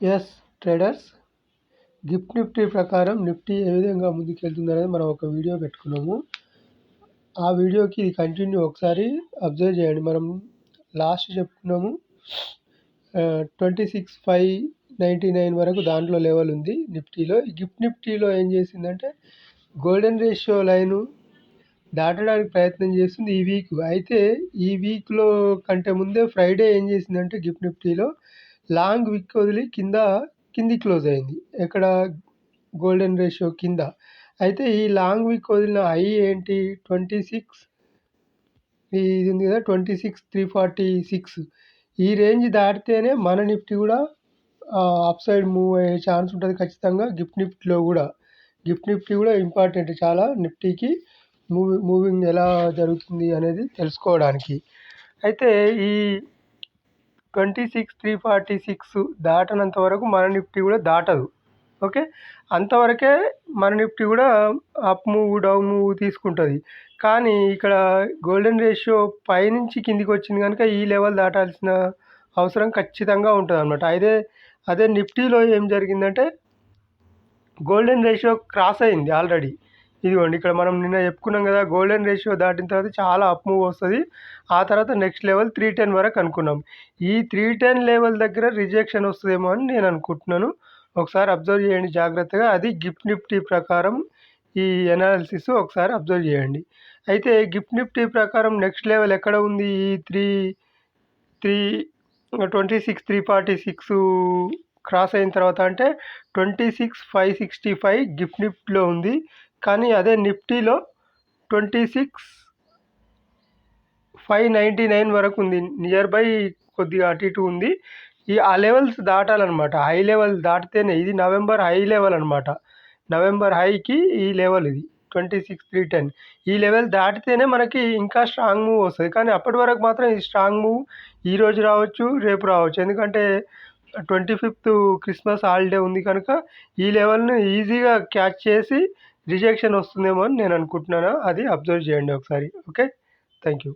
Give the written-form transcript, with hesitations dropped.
Yes traders, gift Nifty ప్రకారం Nifty ఏ విధంగా ముందుకెళ్తుందనేది మనం ఒక వీడియో పెట్టుకున్నాము. ఆ వీడియోకి ఇది కంటిన్యూ ఒకసారి అబ్జర్వ్ చేయండి. మనం లాస్ట్ చెప్పుకున్నాము 26,599 వరకు దాంట్లో లెవెల్ ఉంది నిఫ్టీలో. ఈ గిఫ్ట్ నిఫ్టీలో ఏం చేసిందంటే గోల్డెన్ రేషియో లైను దాటడానికి ప్రయత్నం చేస్తుంది ఈ వీక్. అయితే ఈ వీక్లో కంటే ముందే ఫ్రైడే ఏం చేసిందంటే గిఫ్ట్ నిఫ్టీలో లాంగ్ విక్ వదిలి కింది క్లోజ్ అయింది. ఎక్కడ? గోల్డెన్ రేషియో కింద. అయితే ఈ లాంగ్ విక్ వదిలిన హై ఏంటి? 26 ఇది ఉంది కదా, 26,346. ఈ రేంజ్ దాటితేనే మన నిఫ్టీ కూడా అప్ సైడ్ మూవ్ అయ్యే ఛాన్స్ ఉంటుంది ఖచ్చితంగా. గిఫ్ట్ నిఫ్టీ కూడా ఇంపార్టెంట్ చాలా నిఫ్టీకి. మూవింగ్ ఎలా జరుగుతుంది అనేది తెలుసుకోవడానికి. అయితే ఈ 26,346 దాటనంత వరకు మన నిఫ్టీ కూడా దాటదు. ఓకే, అంతవరకే మన నిఫ్టీ కూడా అప్ మూవ్ డౌన్ మూవ్ తీసుకుంటుంది. కానీ ఇక్కడ గోల్డెన్ రేషియో పైనుంచి కిందికి వచ్చింది కనుక ఈ లెవెల్ దాటాల్సిన అవసరం ఖచ్చితంగా ఉంటుంది అనమాట. అదే నిఫ్టీలో ఏం జరిగిందంటే గోల్డెన్ రేషియో క్రాస్ అయింది ఆల్రెడీ. ఇదిగోండి, ఇక్కడ మనం నిన్న చెప్పుకున్నాం కదా, గోల్డెన్ రేషియో దాటిన తర్వాత చాలా అప్ మూవ్ వస్తుంది. ఆ తర్వాత నెక్స్ట్ లెవెల్ 310 వరకు అనుకున్నాం. ఈ 310 లెవెల్ దగ్గర రిజెక్షన్ వస్తుందేమో అని నేను అనుకుంటున్నాను. ఒకసారి అబ్జర్వ్ చేయండి జాగ్రత్తగా. అది గిఫ్ట్ నిఫ్టీ ప్రకారం ఈ ఎనాలిసిస్ ఒకసారి అబ్జర్వ్ చేయండి. అయితే గిఫ్ట్ నిఫ్టీ ప్రకారం నెక్స్ట్ లెవెల్ ఎక్కడ ఉంది? ఈ 26,346 క్రాస్ అయిన తర్వాత అంటే 26,565 గిఫ్ట్ నిఫ్టీలో ఉంది. కానీ అదే నిఫ్టీలో 26,599 వరకు ఉంది. నియర్ బై కొద్దిగా అటు ఇటు ఉంది. ఆ లెవెల్స్ దాటాలన్నమాట. హై లెవెల్ దాటితేనే, ఇది నవంబర్ హై లెవెల్ అనమాట. నవంబర్ హైకి ఈ లెవెల్ ఇది 26,310. ఈ లెవెల్ దాటితేనే మనకి ఇంకా స్ట్రాంగ్ మూవ్ వస్తుంది. కానీ అప్పటి వరకు మాత్రం ఈ స్ట్రాంగ్ మూవ్ ఈరోజు రావచ్చు, రేపు రావచ్చు. ఎందుకంటే 25th క్రిస్మస్ హాలిడే ఉంది కనుక ఈ లెవెల్ని ఈజీగా క్యాచ్ చేసి రిజెక్షన్ వస్తుందేమో అని నేను అనుకుంటున్నాను. అది అబ్జర్వ్ చేయండి ఒకసారి. Okay, thank you.